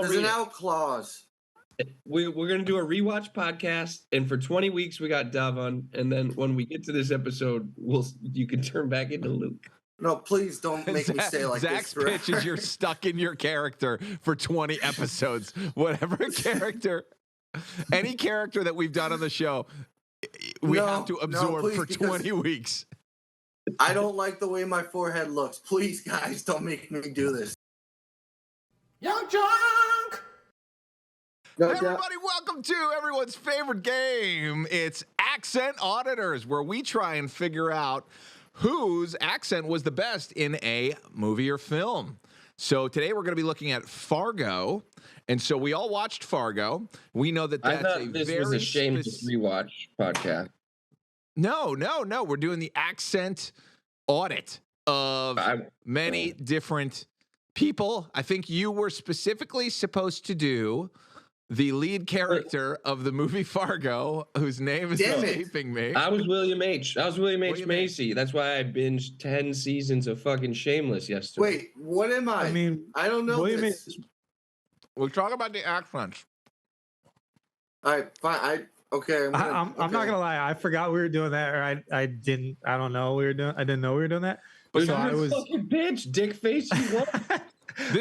There's an out clause. We're going to do a rewatch podcast, and for 20 weeks we got Dov on, and then when we get to this episode, you can turn back into Luke. No, please don't make me say like Zach's this. pitch is you're stuck in your character for 20 episodes. Whatever character, any character that we've done on the show, we have to absorb for 20 weeks. I don't like the way my forehead looks. Please, guys, don't make me do this. YUNKJunk! Hey everybody, welcome to everyone's favorite game. It's Accent Auditors, where we try and figure out whose accent was the best in a movie or film. So today we're going to be looking at Fargo. And so we all watched Fargo. We know that that's I thought this was a shameless rewatch podcast. No. We're doing the accent audit of many different people. I think you were specifically supposed to do the lead character of the movie Fargo, whose name is escaping me. I was William H. Macy. That's why I binged 10 seasons of fucking Shameless yesterday. Wait, what am I? I don't know. William H. We'll talk about the accents. All right, fine. Okay. I'm not gonna lie. I forgot we were doing that, or I didn't. I don't know. I didn't know we were doing that. But so I was fucking bitch, dick face. You what?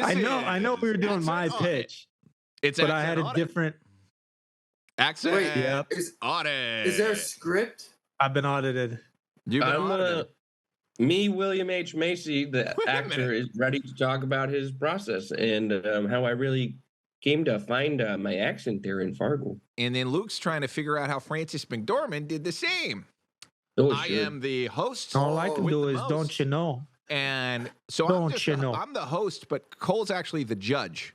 I know. We were doing my pitch. But I had a different accent. Wait, audit. Is there a script? I've been audited. You've been audited. William H. Macy, the actor, is ready to talk about his process and how I really came to find my accent there in Fargo. And then Luke's trying to figure out how Frances McDormand did the same. I am the host. All I can do is don't you know? And so I'm the host, but Cole's actually the judge.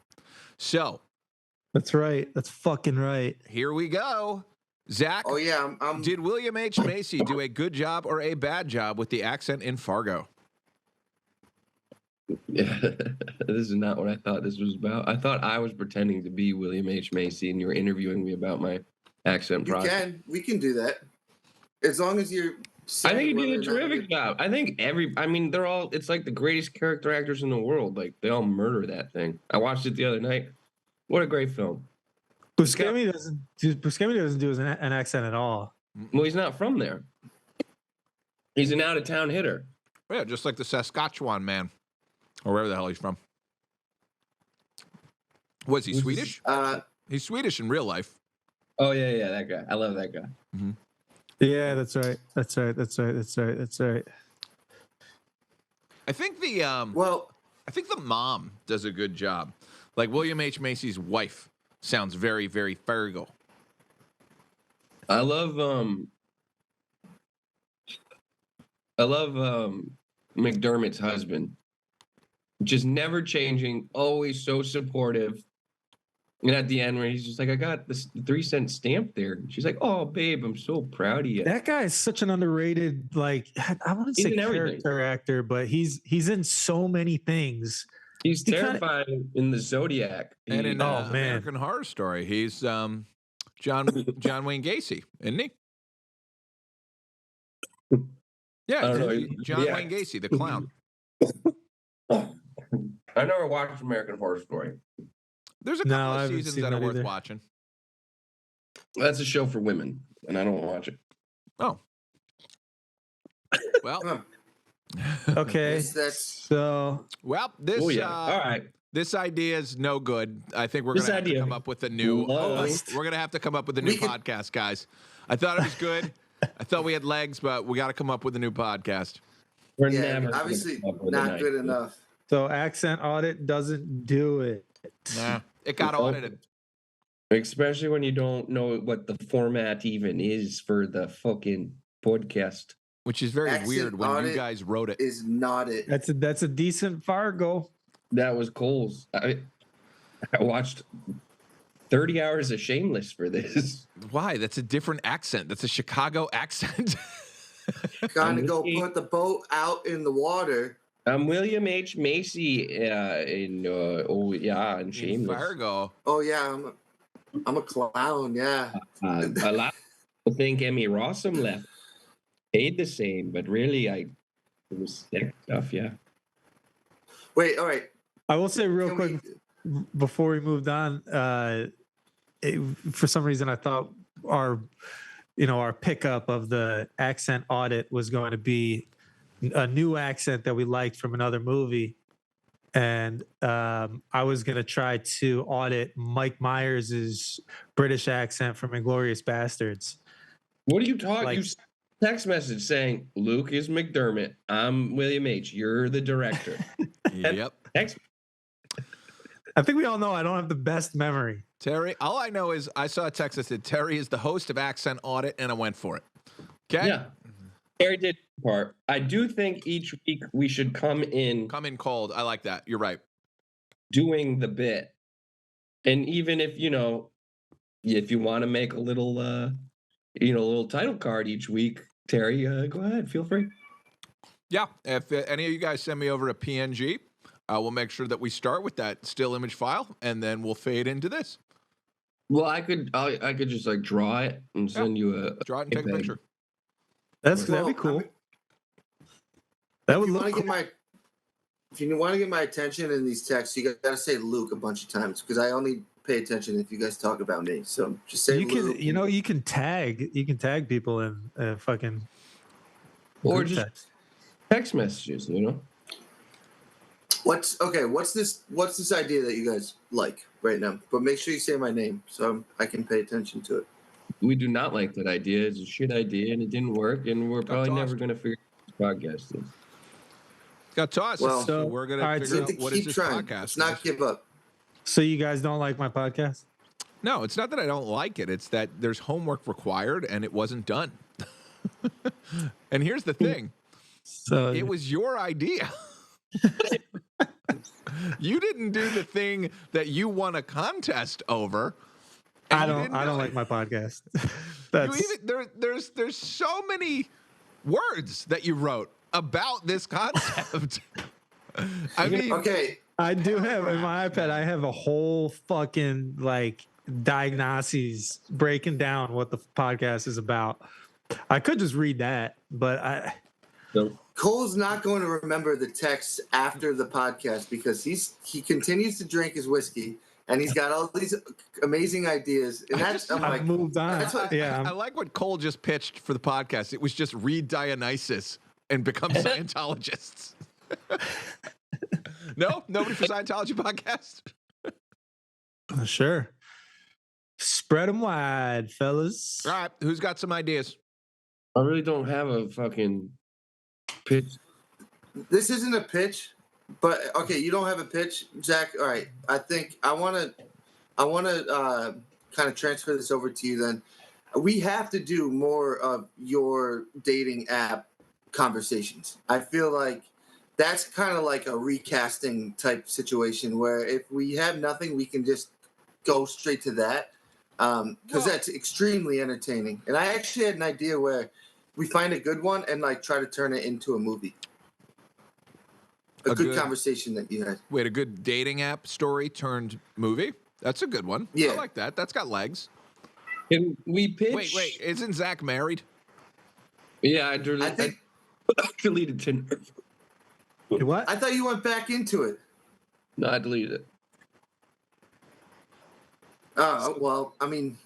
So that's right. That's fucking right. Here we go. Zach, did William H. Macy do a good job or a bad job with the accent in Fargo? Yeah, this is not what I thought this was about. I thought I was pretending to be William H. Macy, and you were interviewing me about my accent process. We can do that. As long as you're... I think you did a terrific job. I think they're all, it's like the greatest character actors in the world. Like, they all murder that thing. I watched it the other night. What a great film. Buscemi doesn't do an accent at all. Well, he's not from there. He's an out-of-town hitter. Yeah, just like the Saskatchewan man, or wherever the hell he's from. Was he Swedish? He's Swedish in real life. Oh, yeah, that guy. I love that guy. Mm-hmm. Yeah, that's right. I think the mom does a good job. Like William H. Macy's wife sounds very, very Fargo. I love McDermott's husband. Just never changing, always so supportive. And at the end, where he's just like, I got this 3-cent stamp there. She's like, oh, babe, I'm so proud of you. That guy is such an underrated, like, I wouldn't say character actor, but he's in so many things. He's terrifying in the Zodiac. And in American Horror Story, he's John Wayne Gacy, isn't he? Yeah, John Wayne Gacy, the clown. I never watched American Horror Story. There's a couple of seasons that are worth watching. That's a show for women, and I don't watch it. Oh. Well. Okay. So. Well, this. All right. This idea is no good. I think we're going to have to come up with a new host. We're going to have to come up with a new podcast, guys. I thought it was good. I thought we had legs, but we got to come up with a new podcast. We're never obviously not good enough. So accent audit doesn't do it. Nah, it got audited. Especially when you don't know what the format even is for the fucking podcast. Which is very weird when you guys wrote it. Is not it. That's a decent Fargo. That was Cole's. I watched 30 hours of Shameless for this. Why? That's a different accent. That's a Chicago accent. Gotta go put the boat out in the water. I'm William H. Macy in Shameless. In Fargo. Oh yeah, I'm a clown. Yeah. A lot of people think Emmy Rossum left paid the same, but really, it was sick stuff. Yeah. Wait. All right. I will say real quick. before we moved on, for some reason I thought our pickup of the accent audit was going to be a new accent that we liked from another movie. And I was going to try to audit Mike Myers' British accent from Inglourious Bastards. What are you talking? You text message saying, Luke is McDermott. I'm William H. You're the director. Yep. Text. I think we all know I don't have the best memory. Terry, all I know is I saw a text that said, Terry is the host of Accent Audit, and I went for it. Okay? Yeah. Terry did part. I do think each week we should come in cold. I like that. You're right. Doing the bit. And even if, if you want to make a little, a little title card each week, Terry, go ahead. Feel free. Yeah. If any of you guys send me over a PNG, we'll make sure that we start with that still image file, and then we'll fade into this. Well, I could just like draw it and send you a draw it and take a picture. That'd be cool. That would look cool. If you want to get my attention in these texts, you got to say Luke a bunch of times because I only pay attention if you guys talk about me. So just say Luke. You can tag people in fucking or just text messages. What's this idea that you guys like right now? But make sure you say my name so I can pay attention to it. We do not like that idea. It's a shit idea, and it didn't work, and we're probably never going to figure out this podcast is. Got tossed. Well, so we're going to figure out what is this trying. podcast. Let's not give up. So you guys don't like my podcast? No, it's not that I don't like it. It's that there's homework required, and it wasn't done. And here's the thing. So it was your idea. You didn't do the thing that you won a contest over. I don't like my podcast. There's so many words that you wrote about this concept. I mean, okay. I do have in my iPad. I have a whole fucking diagnoses breaking down what the podcast is about. I could just read that, but Cole's not going to remember the text after the podcast because he continues to drink his whiskey and he's got all these amazing ideas. And I've moved on. I like what Cole just pitched for the podcast. It was just read Dionysus and become Scientologists. No, nobody for Scientology podcast. Sure. Spread them wide, fellas. All right, who's got some ideas? I really don't have a fucking pitch. This isn't a pitch, but okay, you don't have a pitch, Zach. All right, I think I want to kind of transfer this over to you. Then we have to do more of your dating app conversations. I feel like that's kind of like a recasting type situation where if we have nothing, we can just go straight to that because that's extremely entertaining. And I actually had an idea where we find a good one and try to turn it into a movie. A good conversation that you had. Wait, a good dating app story turned movie? That's a good one. Yeah. I like that. That's got legs. Can we pitch? Wait. Isn't Zach married? Yeah, I deleted Tinder. What? I thought you went back into it. No, I deleted it. Oh, well, I mean.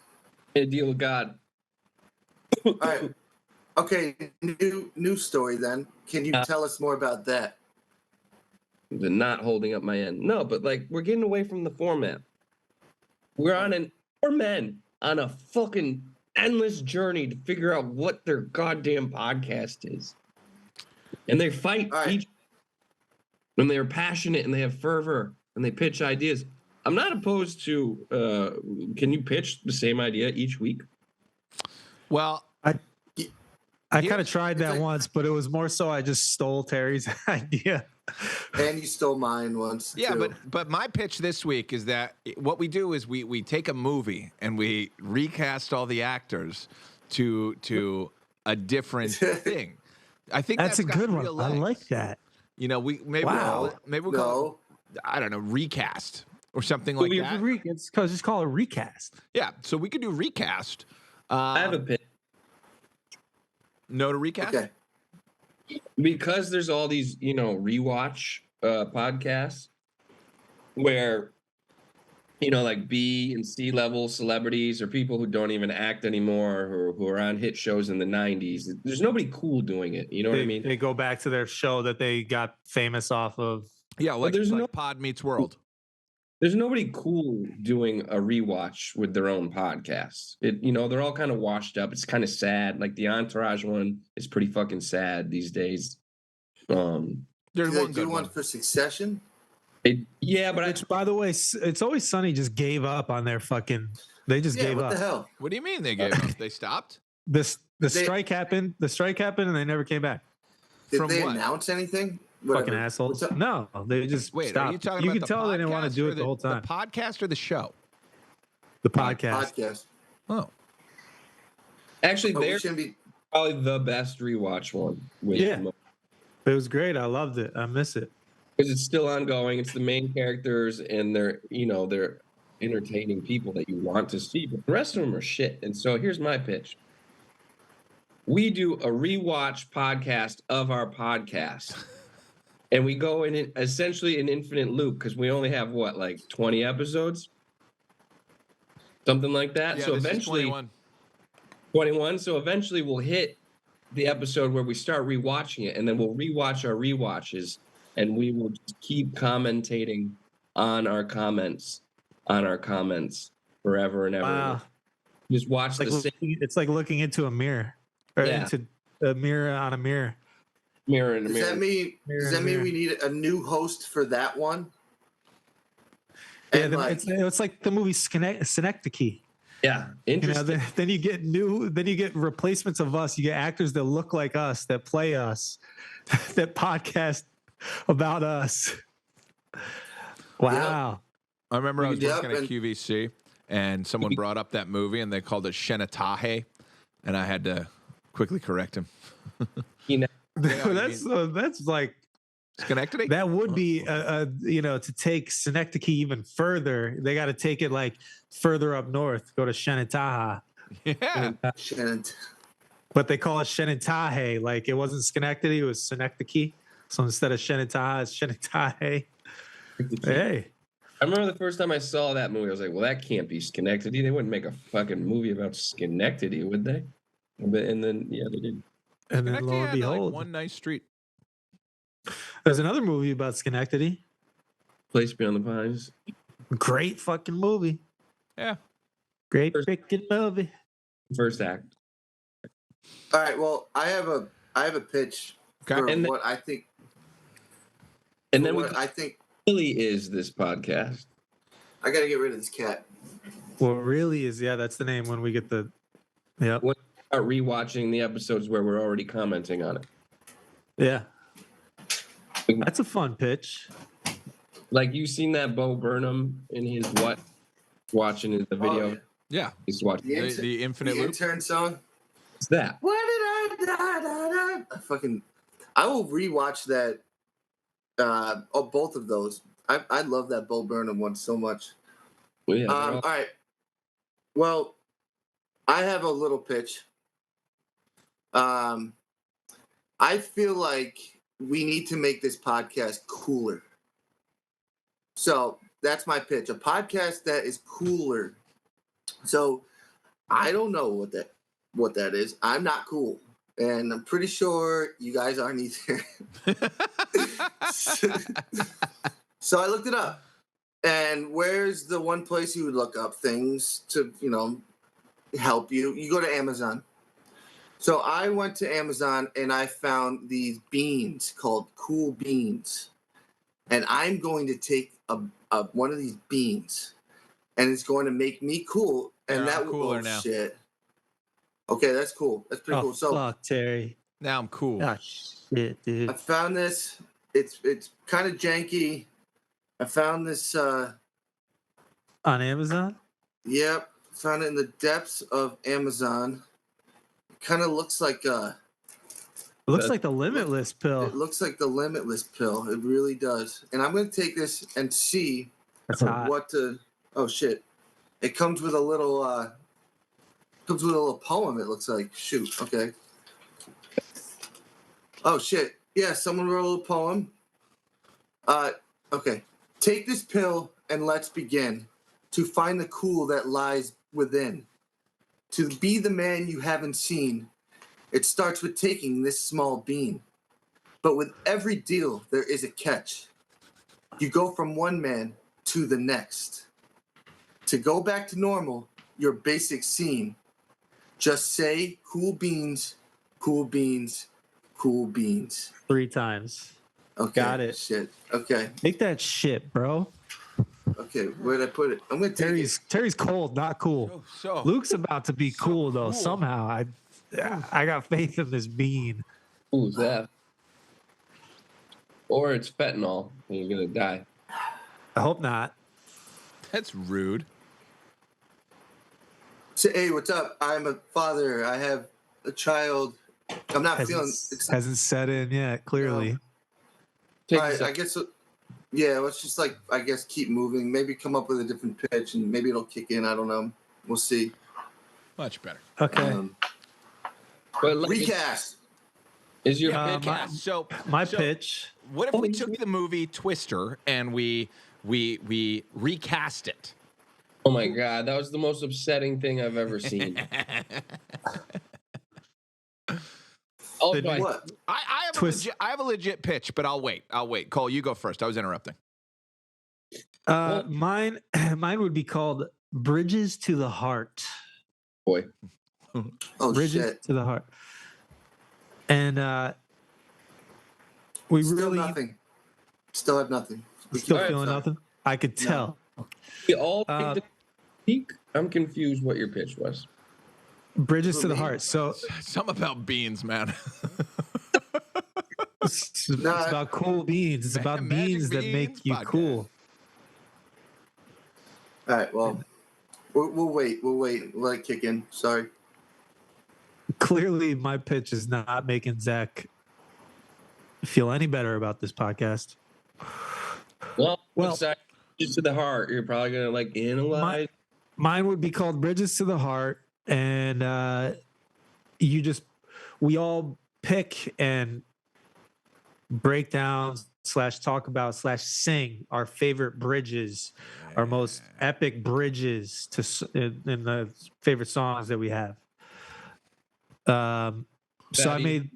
A deal with God. All right. Okay, new story then. Can you tell us more about that? The not holding up my end. No, but we're getting away from the format. We're men on a fucking endless journey to figure out what their goddamn podcast is. And they fight each, and they're passionate and they have fervor and they pitch ideas. I'm not opposed to, can you pitch the same idea each week? Well, I kind of tried that once, but it was more so I just stole Terry's idea. And you stole mine once. Yeah, too. but my pitch this week is that what we do is we take a movie and we recast all the actors to a different thing. I think that's a good one. Legs. I like that. We'll call it, I don't know, recast or something like that. It's just call it recast. Yeah, so we could do recast. I have a pitch. No to recast? Okay. Because there's all these, rewatch podcasts where like B and C level celebrities or people who don't even act anymore or who are on hit shows in the 90s. There's nobody cool doing it. You know what I mean? They go back to their show that they got famous off of. Yeah, like, there's like Pod Meets World. There's nobody cool doing a rewatch with their own podcast. They're all kind of washed up. It's kind of sad. Like the Entourage one is pretty fucking sad these days. There's Do they one do good one one. for Succession? But Which, by the way, It's Always Sunny just gave up on their fucking. They just Yeah, gave what up. the hell? What do you mean they gave up? They stopped? The strike happened. The strike happened, and they never came back. Did From they what? announce anything? Fucking Whatever. assholes. What's up? No, they just Wait, stopped. are you talking You about could the tell they didn't want to podcast do or it the whole time. The podcast or the show? The podcast. Podcast. Oh. actually, But we they're shouldn't be. probably the best rewatch one. Yeah. It was great. I loved it. I miss it. Because it's still ongoing. It's the main characters, and they're entertaining people that you want to see. But the rest of them are shit. And so here's my pitch. We do a rewatch podcast of our podcast. And we go in essentially an infinite loop because we only have 20 episodes? Something like that. Yeah, so this is eventually 21. So eventually we'll hit the episode where we start rewatching it, and then we'll rewatch our rewatches, and we will just keep commentating on our comments forever and ever. Wow. Just watch It's like looking into a mirror, or Yeah. into a mirror on a mirror. mirror in the Does mirror. that mean? Mirror Does that in mean mirror. we need a new host for that one? Yeah, And it's like the movie Synecdoche. Yeah, interesting. Then you get replacements of us. You get actors that look like us, that play us, that podcast about us. Wow. I remember I was Yep, working at and- QVC, and someone brought up that movie, and they called it Shenatahe, and I had to quickly correct him. That's like Schenectady? that would be to take Synecdoche even further. They got to take it like further up north, go to Shenantaha. Yeah. Shannon. But they call it Shenantahe. Like it wasn't Schenectady, it was Synecdoche. So instead of Shenantaha, it's Shenantahe. Hey. I remember the first time I saw that movie, I was like, well, that can't be Schenectady. They wouldn't make a fucking movie about Schenectady, would they? And then, yeah, they did. And then Schenectady lo and had, like, behold, one nice street. there's another movie about Schenectady. Place Beyond the Pines. Great fucking movie. Yeah. Great freaking movie. First act. All right. Well, I have a pitch Okay. for And what I think. And then what I think really is this podcast. I got to get rid of this cat. Well, really is, yeah, that's the name when we get the, yep. What about rewatching the episodes where we're already commenting on it? Yeah. That's a fun pitch. Like, you seen that Bo Burnham in his what? Watching the video. Oh, yeah. Yeah. He's watching. The Infinite The Loop. intern song. What's that? What did I will rewatch that. Both of those. I love that Bo Burnham one so much. Well, yeah, All right. Well, I have a little pitch. I feel like we need to make this podcast cooler. So that's my pitch. A podcast that is cooler. So I don't know what that is. I'm not cool. And I'm pretty sure you guys aren't either. So I looked it up. And where's the one place you would look up things to, help you? You go to Amazon. So I went to Amazon and I found these beans called Cool Beans. And I'm going to take one of these beans and it's going to make me cool. And Yeah, I'm that cooler oh, now. shit. Okay, that's cool. That's pretty Oh, cool. So fuck, Terry. Now I'm cool. Ah, shit, dude. I found this. It's kind of janky. I found this. On Amazon? Yep, found it in the depths of Amazon. It kind of looks like It looks like the Limitless pill. It looks like the Limitless pill. It really does. And I'm going to take this and see That's hot. what to. Oh shit! It comes with a little. Comes with a little poem. It looks like. Shoot. Okay. Oh shit! Yeah, someone wrote a little poem. Okay. Take this pill and let's begin. to find the cool that lies within. To be the man you haven't seen, it starts with taking this small bean. But with every deal, there is a catch. You go from one man to the next. To go back to normal, your basic scene, just say cool beans, cool beans, cool beans. 3 times. Okay. Got it. Shit. Okay. Make that shit, bro. Okay. Where'd I put it? I'm gonna take it. Terry's cold, not cool. So Luke's about to be so cool though. cool. Somehow, I got faith in this bean. Who's that? Or it's fentanyl and you're gonna die. I hope not. that's rude. Say, hey, what's up? I'm a father. I have a child. I'm not feeling. Hasn't set in yet. Clearly, Take All a right, sec. I guess. Yeah, let's just keep moving. Maybe come up with a different pitch, and maybe it'll kick in. I don't know. We'll see. Much better. okay. But like, Recast. is your Yeah, pitch? Yeah, so My so pitch. what if we took the movie Twister and we recast it? Oh my god, that was the most upsetting thing I've ever seen. Also, What? I have a legit pitch, but I'll wait. Cole, you go first. I was interrupting. Mine would be called Bridges to the Heart. boy, Oh Bridges shit. to the Heart. And we Still really nothing. Still have nothing. still All right, feeling sorry. nothing. I could No. tell. we all Uh, picked the peak. I'm confused what your pitch was. Bridges to the me. Heart. So Something about beans, man. it's Nah. about cool beans. It's about Magic beans that Beans make you podcast. cool. All right. Well, we'll wait. We'll wait. Let it kick in. Sorry. Clearly, my pitch is not making Zach feel any better about this podcast. Well, Well- just to the heart. You're probably gonna like analyze. Mine would be called Bridges to the Heart, and we all pick and break down / talk about / sing our favorite bridges, our most epic bridges in the favorite songs that we have. So I Betty. made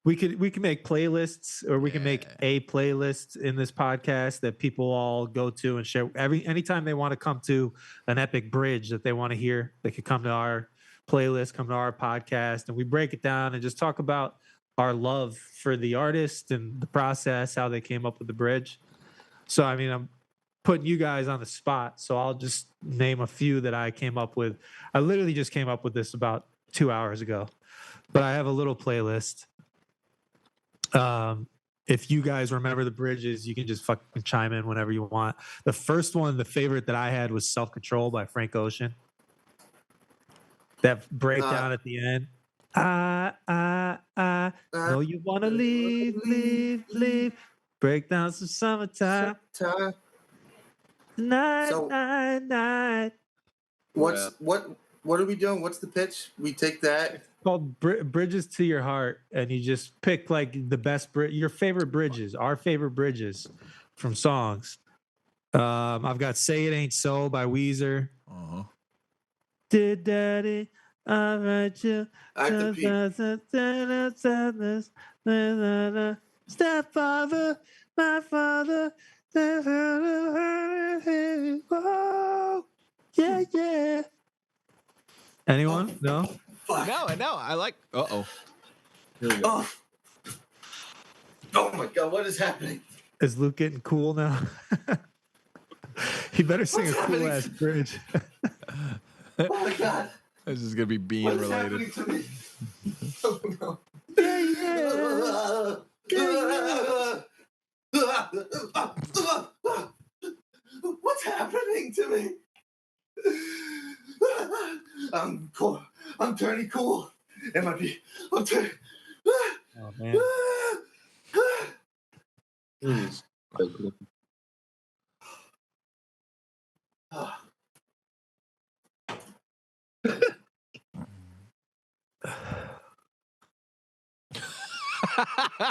we can make playlists, or we can make a playlist in this podcast that people all go to and share. Anytime they want to come to an epic bridge that they want to hear, they could come to our playlist, come to our podcast, and we break it down and just talk about our love for the artist and the process, how they came up with the bridge. So I mean, I'm putting you guys on the spot, so I'll just name a few that I came up with. I literally just came up with this about 2 hours ago, but I have a little playlist. If you guys remember the bridges, you can just fucking chime in whenever you want. The first one, the favorite that I had, was Self Control by Frank Ocean. That breakdown at the end. Know you want to leave. Breakdown some summertime. Night, So- night. What are we doing? What's the pitch? We take that. Called Bridges to Your Heart, and you just pick like the best your favorite bridges, our favorite bridges from songs. I've got "Say It Ain't So" by Weezer. Uh-huh. Did Daddy, I write you? I have to pee. Stepfather, my father. Oh, yeah. Anyone? No. Fuck. No, I like. Oh. Oh my god, what is happening? Is Luke getting cool now? He better sing What's a cool happening? ass bridge. Oh my god. This is gonna be bean What is related. happening to me? Oh no. What's happening to me? I'm cool. I'm turning cool. I'm turning. Oh man. Please.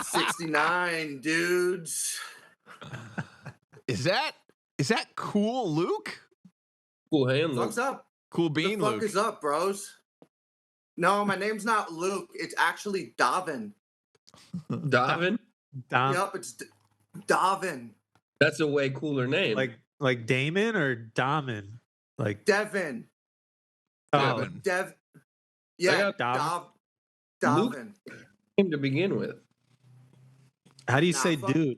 '69 dudes. Is that cool, Luke? Cool hand, Luke. Fuck's up? Cool The bean, fuck Luke. is up, bros? No, my name's not Luke. It's actually Davin. Davin? Yep, it's Davin. That's a way cooler name. Like Damon or Damin? Like Devin. oh, Devin. Yeah, Davin. Davin. name to begin with. How do you Nah, say fuck. dude?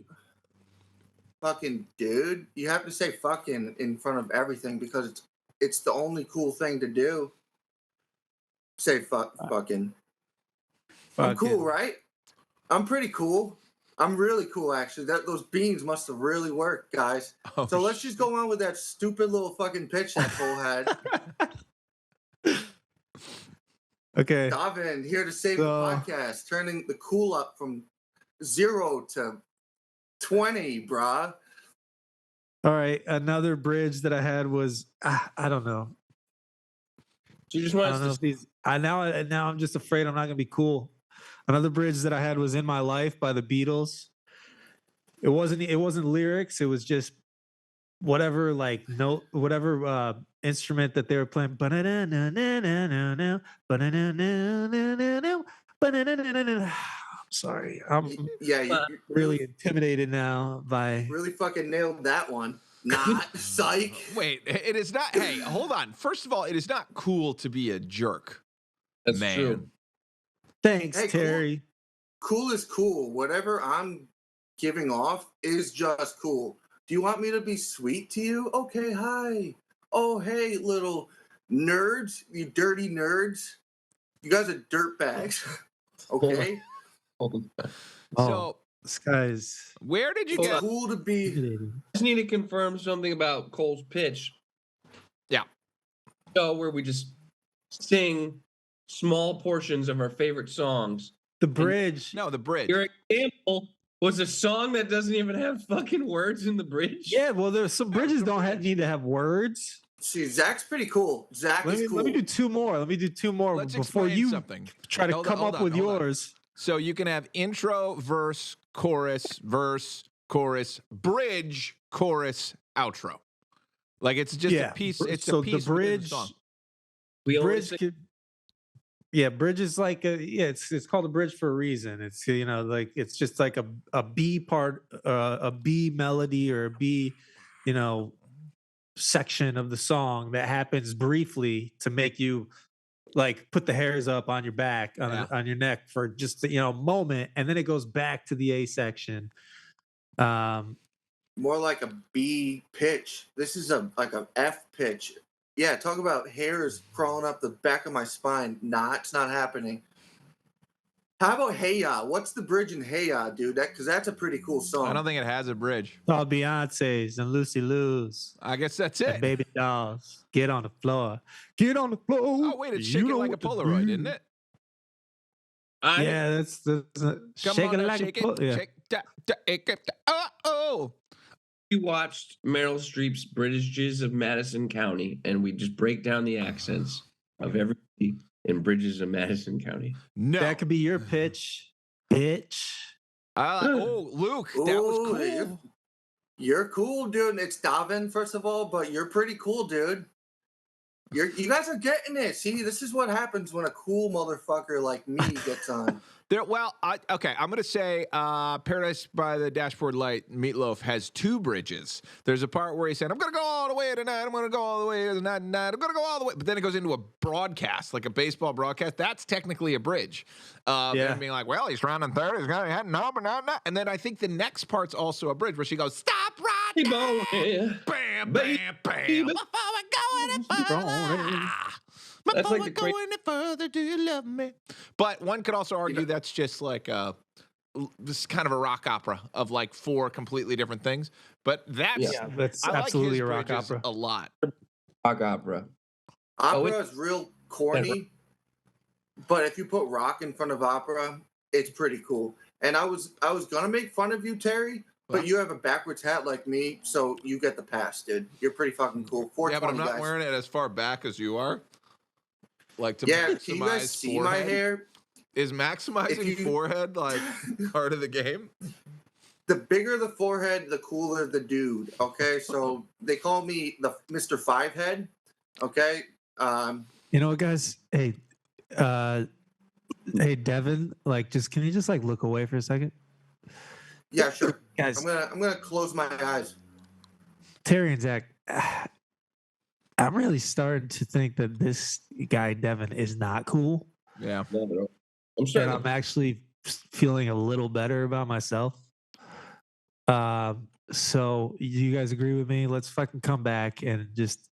Fucking dude. You have to say fucking in front of everything because it's the only cool thing to do. Say fucking. I'm cool, right? I'm pretty cool. I'm really cool, actually. Those beans must have really worked, guys. Oh, So let's just go on with that stupid little fucking pitch that Cole had. Okay. Davin, here to save the So- podcast, turning the cool up from 0 to 20, brah. All right. Another bridge that I had was I don't know. So you just I want don't know us if these. Now I'm just afraid I'm not gonna be cool. Another bridge that I had was "In My Life" by the Beatles. It wasn't lyrics. It was just whatever instrument that they were playing. I'm sorry. I'm Yeah, you really intimidated now by. really fucking nailed that one. Not psych. Wait, it is not. Hey, hold on. First of all, it is not cool to be a jerk. That's Man. true. Thanks, Hey, cool. Terry. Cool is cool. Whatever I'm giving off is just cool. Do you want me to be sweet to you? Okay, hi. Oh, hey, little nerds. You dirty nerds. You guys are dirtbags. Okay? Oh, So, this guy's where did you It's get? cool to be. intimidating. Just need to confirm something about Cole's pitch. Yeah. So where we just sing small portions of our favorite songs. The bridge. No, the bridge. Your example was a song that doesn't even have fucking words in the bridge. Yeah, well, there's some bridges need to have words. See, Zach's pretty cool. Zach is cool. Let me do two more. Let's before explain you something. try to Hold come on, up with hold on. yours. So you can have intro, verse, chorus, bridge, chorus, outro. Like it's just a piece. It's so a piece the within the bridge. song. We only Bridge. sing- Bridge is like it's called a bridge for a reason. It's like it's just like a B part, a B melody or a B, section of the song that happens briefly to make you like put the hairs up on your back on your neck for just a moment, and then it goes back to the A section. More like a B pitch. This is like a F pitch. Yeah, talk about hairs crawling up the back of my spine. Nah, it's not happening. How about Hey Ya? What's the bridge in Hey Ya, dude? Because that's a pretty cool song. I don't think it has a bridge. All Beyonce's and Lucy Lou's I guess that's and it. Baby Dolls. Get on the floor. Get on the floor. Oh wait, it's shaking like a Polaroid, isn't it? Yeah, that's Come shake on it now, like shake a it, shake that, oh. We watched Meryl Streep's Bridges of Madison County, and we just break down the accents of everybody in Bridges of Madison County. No, That could be your pitch, bitch. Luke, that was Ooh, cool. You're cool, dude. It's Davin, first of all, but you're pretty cool, dude. You guys are getting it. See, this is what happens when a cool motherfucker like me gets on. I'm going to say Paradise by the Dashboard Light, Meatloaf, has two bridges. There's a part where he said, I'm going to go all the way tonight. I'm going to go all the way tonight. I'm going to go all the way. But then it goes into a broadcast, like a baseball broadcast. That's technically a bridge. And being like, well, he's running third. He's going to no. And then I think the next part's also a bridge where she goes, stop right there. Bam, bam, bam. Before we go any further. That's Before like we the go any further, do you love me? But one could also argue that's just like this is kind of a rock opera of like four completely different things. But that's That's I like absolutely his a rock bridges opera. a lot. Rock opera. Opera is real corny, but if you put rock in front of opera, it's pretty cool. And I was gonna make fun of you, Terry, but you have a backwards hat like me, so you get the pass, dude. You're pretty fucking cool. 420, Yeah, but I'm not guys. wearing it as far back as you are. Like to Yeah, maximize can you guys see my forehead. hair? Is maximizing forehead like part of the game? The bigger the forehead, the cooler the dude. Okay, so they call me the Mr. Five Head Okay. You know what, guys? Hey, Devin. Like, can you just like look away for a second, Yeah, sure. guys? I'm gonna close my eyes. Terry and Zach, I'm really starting to think that this guy Devin is not cool, Yeah. No, bro. I'm and starting. I'm actually feeling a little better about myself. So you guys agree with me? Let's fucking come back and just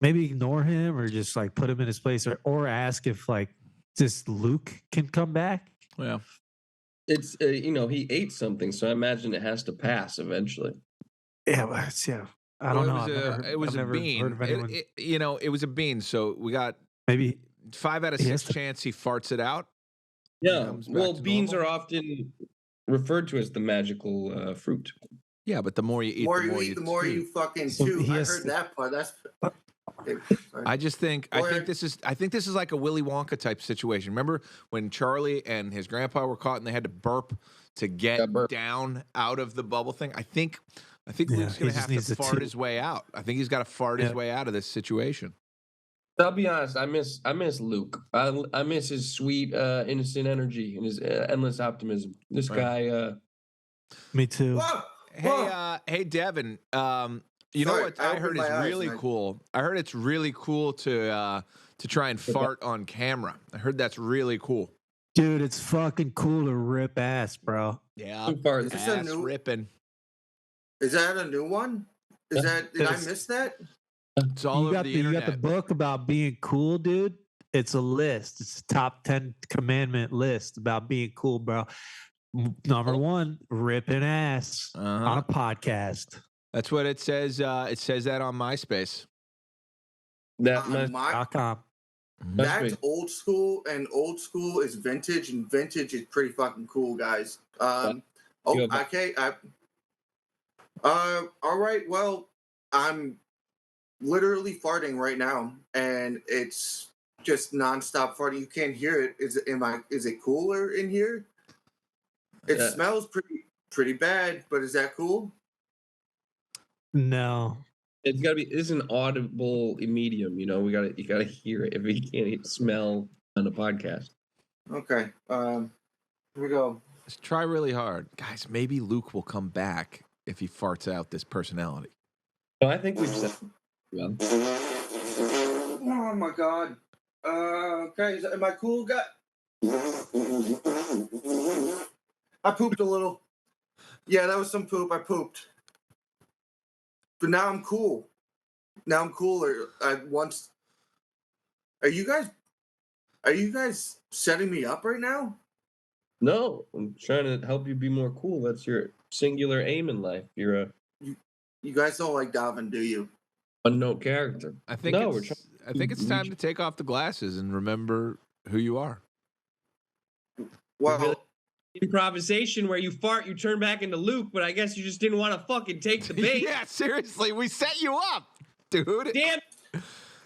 maybe ignore him or just like put him in his place or ask if like just Luke can come back. Yeah. It's he ate something, so I imagine it has to pass eventually. Yeah, I don't know. It was I've a never bean. heard of anyone. It was a bean. So we got Maybe 5 out of He 6 has to- chance he farts it out. Yeah. comes back Well, to beans normal. are often referred to as the magical fruit. Yeah, but the more you eat, The more you fucking So chew. he I has heard to- that part. That's. Okay, sorry. I think Go ahead. this is like a Willy Wonka type situation. Remember when Charlie and his grandpa were caught and they had to burp to get burp. down out of the bubble thing? I think Yeah, Luke's he gonna just have needs to to fart chew. his way out. I think he's got to fart his Yeah. way out of this situation. I'll be honest. I miss Luke. I miss his sweet, innocent energy and his endless optimism. This Wow. guy. Me too. Whoa! Whoa! Hey, Devin. You know Sorry, what I I heard opened is my eyes really and I- cool? I heard it's really cool to try and fart on camera. I heard that's really cool. Dude, it's fucking cool to rip ass, bro. Yeah, Too far. Is this a ass new- ripping. Is that a new one? Did I It's- miss that? It's all over the you internet. got the book about being cool, dude. It's a list. It's a top 10 commandment list about being cool, bro. Number 1, ripping ass on Uh-huh. a podcast. That's what it says. It says that on MySpace. That On must. my- .com. That's old school, and old school is vintage, and vintage is pretty fucking cool, guys. Okay. All right. Well, I'm literally farting right now, and it's just nonstop farting. You can't hear it. Is it cooler in here? It Yeah. smells pretty bad, but is that cool? No. It's gotta be. It's an audible medium. You gotta hear it. If you can't smell on a podcast. Okay. Here we go. Just try really hard, guys. Maybe Luke will come back if he farts out this personality. No, I think we've said. Well, Oh my god. Okay. Am I cool, guy? I pooped a little. Yeah, that was some poop. I pooped. But now I'm cool. Now I'm cooler. Are you guys setting me up right now? no, I'm trying to help you be more cool. That's your singular aim in life. You're a You guys don't like Davin, do you? unknown character. I think No, we're it's time to take off the glasses and remember who you are. Well, Really? Improvisation where you fart, you turn back into Luke, but I guess you just didn't want to fucking take the bait. Yeah, seriously, we set you up, dude. Damn.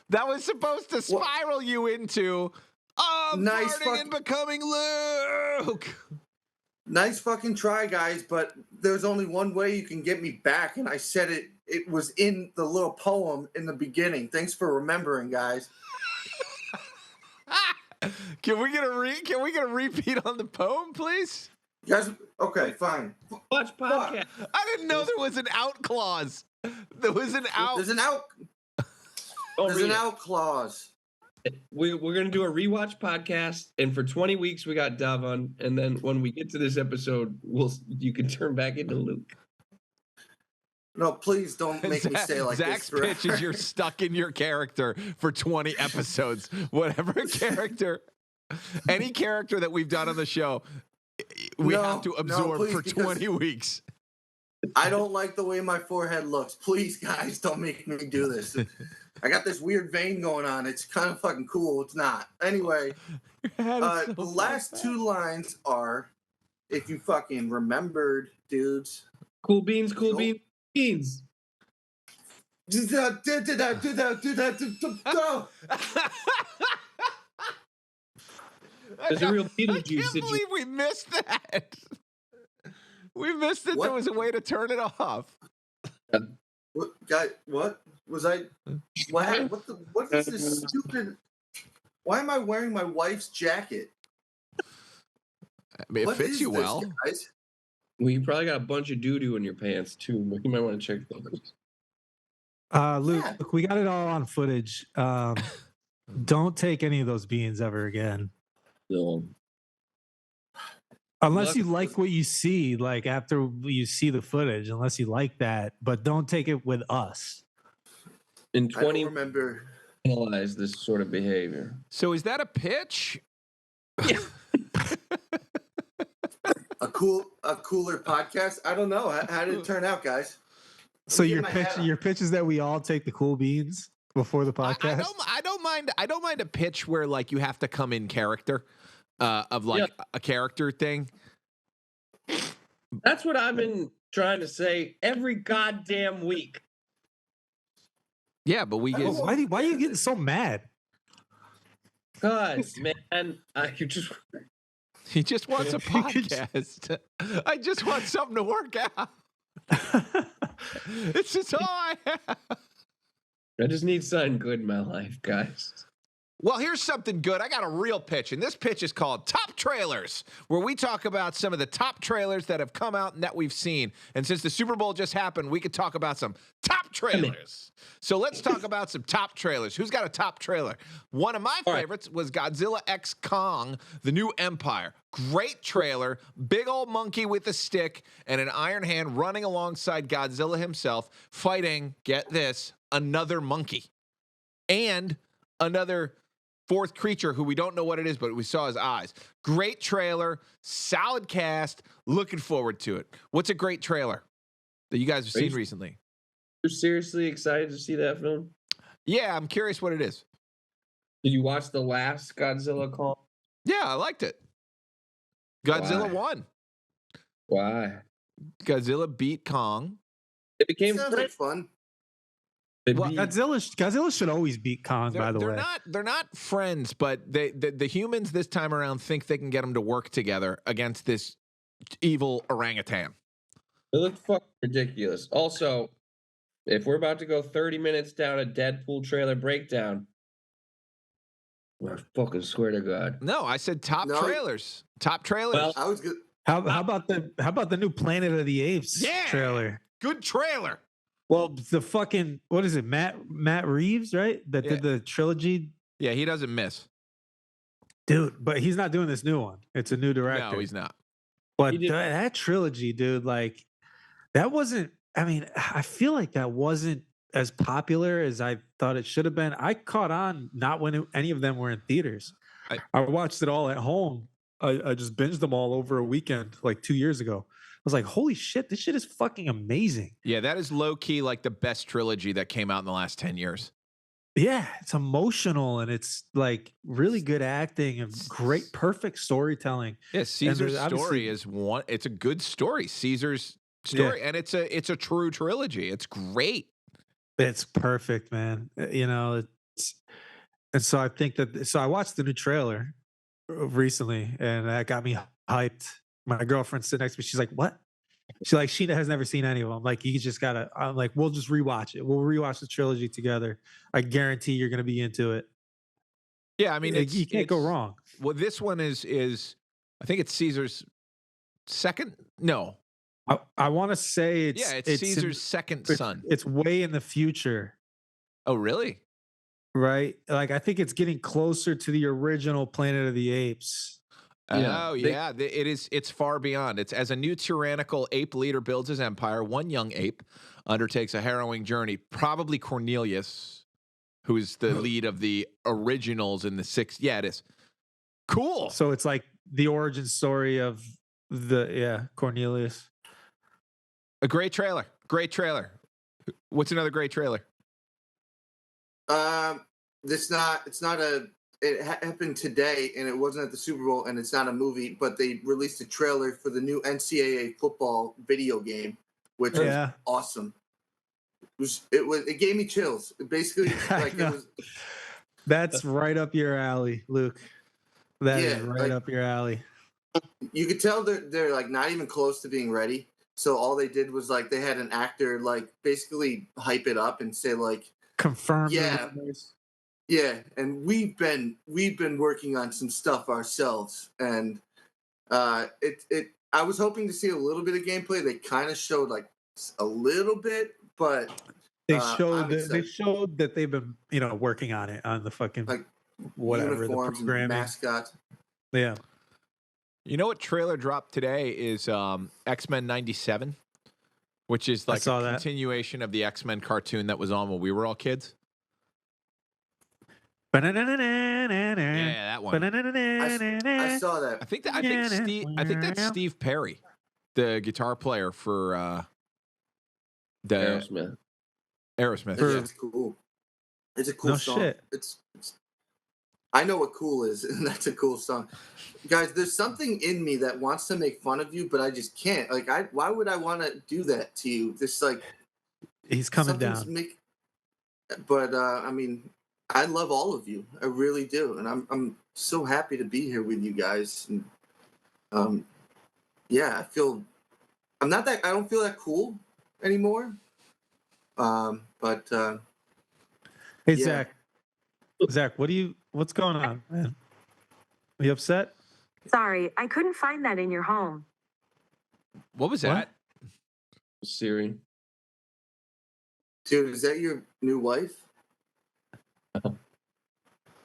That was supposed to spiral you into Nice farting and becoming Luke. nice fucking try, guys, but there's only one way you can get me back, and I said it was in the little poem in the beginning. Thanks for remembering, guys. Can we get a repeat on the poem, please? You guys, okay, fine. Watch podcast. I didn't know there was an out clause. There was an out. There's an out. Oh, There's an out clause. We're gonna do a rewatch podcast, and for 20 weeks we got Davon, and then when we get to this episode, you can turn back into Luke. No, please don't make me say like Zach's this. pitch is you're stuck in your character for 20 episodes. Whatever character, any character that we've done on the show, we No, have to no, absorb please, for because- 20 weeks. I don't like the way my forehead looks. Please, guys, don't make me do this. I got this weird vein going on. It's kind of fucking cool. It's not. Anyway, the last 2 lines are, if you fucking remembered, dudes. Cool beans, Nope. beans. There's a real I Beetlejuice can't situation. believe we missed that. We missed it. What? There was a way to turn it off. What, guy? What? Was I? What is this stupid? Why am I wearing my wife's jacket? I mean, it What fits is you this, well. guys? Well, you probably got a bunch of doo-doo in your pants too, but you might want to check those. Luke, Yeah. we got it all on footage. Don't take any of those beans ever again. So, Unless you like what you see, like after you see the footage, unless you like that, but don't take it with us. in I don't 20 remember. analyze this sort of behavior. So is that a pitch? A cooler podcast. I don't know. How did it turn out, guys? So Let me get your my pitch, hat on. your pitch is that we all take the cool beans before the podcast. I don't mind a pitch where like you have to come in character, of like a character thing. That's what I've been trying to say every goddamn week. Yeah, but we get. Why are you getting so mad? God, man, you just He just wants a podcast. I just want something to work out. It's just all I have. I just need something good in my life, guys. Well, here's something good. I got a real pitch, and this pitch is called Top Trailers, where we talk about some of the top trailers that have come out and that we've seen. And since the Super Bowl just happened, we could talk about some top trailers. So let's talk about some top trailers. Who's got a top trailer? One of my favorites was Godzilla X Kong, The New Empire. Great trailer, big old monkey with a stick and an iron hand running alongside Godzilla himself, fighting, get this, another monkey. And another fourth creature who we don't know what it is, but we saw his eyes. Great trailer, solid cast, looking forward to it. What's a great trailer that you guys have seen recently? You're seriously excited to see that film? Yeah, I'm curious what it is. Did you watch the last Godzilla Kong? Yeah, I liked it. Godzilla won. Why? Godzilla beat Kong. It became Sounds like fun. Godzilla should always beat Kong. By the way, they're not friends, but the humans this time around think they can get them to work together against this evil orangutan. It looked fucking ridiculous. Also, if we're about to go 30 minutes down a Deadpool trailer breakdown, I fucking swear to God. No, I said top trailers. Top trailers. Well, I was good. how about the new Planet of the Apes trailer? Good trailer. Well, the fucking what is it, Matt Reeves, right? That did the trilogy. Yeah, he doesn't miss, dude. But he's not doing this new one. It's a new director. No, he's not. But that trilogy, dude, like that wasn't. I mean, I feel like that wasn't as popular as I thought it should have been. I caught on not when any of them were in theaters. I watched it all at home. I just binged them all over a weekend, like 2 years ago. I was like, holy shit, this shit is fucking amazing. Yeah, that is low key like the best trilogy that came out in the last 10 years. Yeah, it's emotional and it's like really good acting and great, perfect storytelling. Yeah, Caesar's story is one. It's a good story. Caesar's story, and it's a true trilogy. It's great. It's perfect, man. You know, and so I think that. So I watched the new trailer recently, and that got me hyped. My girlfriend sitting next to me. She's like, "What?" She has never seen any of them. Like, you just gotta. I'm like, we'll just rewatch it. We'll rewatch the trilogy together. I guarantee you're gonna be into it. Yeah, I mean, you can't go wrong. Well, this one is I think it's Caesar's second. No, I want to say it's Caesar's second son. It's way in the future. Oh, really? Right. Like, I think it's getting closer to the original Planet of the Apes. It is. It's far beyond. It's as a new tyrannical ape leader builds his empire, one young ape undertakes a harrowing journey. Probably Cornelius, who is the lead of the originals in the sixth. Yeah, it is. Cool. So it's like the origin story of Cornelius. A great trailer. Great trailer. What's another great trailer? It happened today, and it wasn't at the Super Bowl, and it's not a movie, but they released a trailer for the new NCAA football video game, which was awesome. It gave me chills. Basically, like it was. That's right up your alley, Luke. That is right up your alley. You could tell they're like not even close to being ready. So all they did was like they had an actor like basically hype it up and say like, Confirm Yeah. the rumors. yeah, and we've been working on some stuff ourselves, and I was hoping to see a little bit of gameplay. They kind of showed like a little bit, but They I'm excited. showed that they've been, working on it on the fucking Like whatever the uniforms and programming. mascots. Yeah. You know what trailer dropped today is X-Men 97, which is like saw a that. continuation of the X-Men cartoon that was on when we were all kids. Yeah, Yeah, that one. I saw that. I think that's Steve Perry, the guitar player for the Aerosmith. Aerosmith. Yeah, Yeah. it's cool. It's a cool No song. shit. It's I know what cool is, and that's a cool song. Guys, there's something in me that wants to make fun of you, but I just can't. Like, why would I want to do that to you? This like He's coming something's down. But I mean, I love all of you. I really do, and I'm so happy to be here with you guys. And yeah, I don't feel that cool anymore. But Hey, yeah. Zach, what's going on, man? Are you upset? Sorry, I couldn't find that in your home. What was What? that? Siri. Dude, is that your new wife?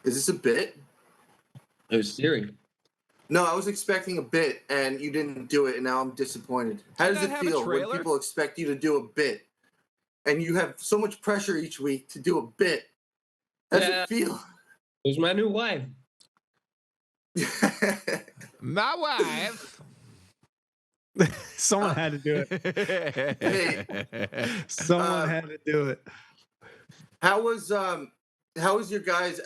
Is this a bit? It was Siri. No, I was expecting a bit, and you didn't do it, and now I'm disappointed. How does Did it that have a feel when trailer? people expect you to do a bit, and you have so much pressure each week to do a bit? How does Yeah. it feel? It was my new wife. My wife. Someone had to do it. Someone had to do it. How was your guys?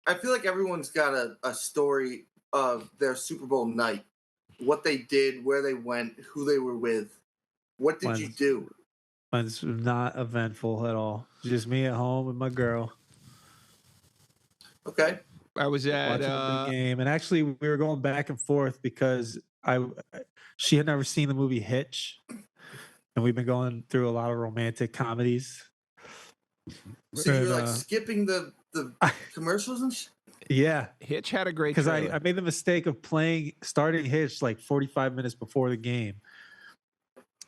I feel like everyone's got a story of their Super Bowl night, what they did, where they went, who they were with. What did you do? Mine's not eventful at all. Just me at home with my girl Okay. I was at watching the game, and actually we were going back and forth because she had never seen the movie Hitch, and we've been going through a lot of romantic comedies. So you're like And, skipping the commercials and shit? yeah, Hitch had a great because trailer. I made the mistake of starting Hitch like 45 minutes before the game,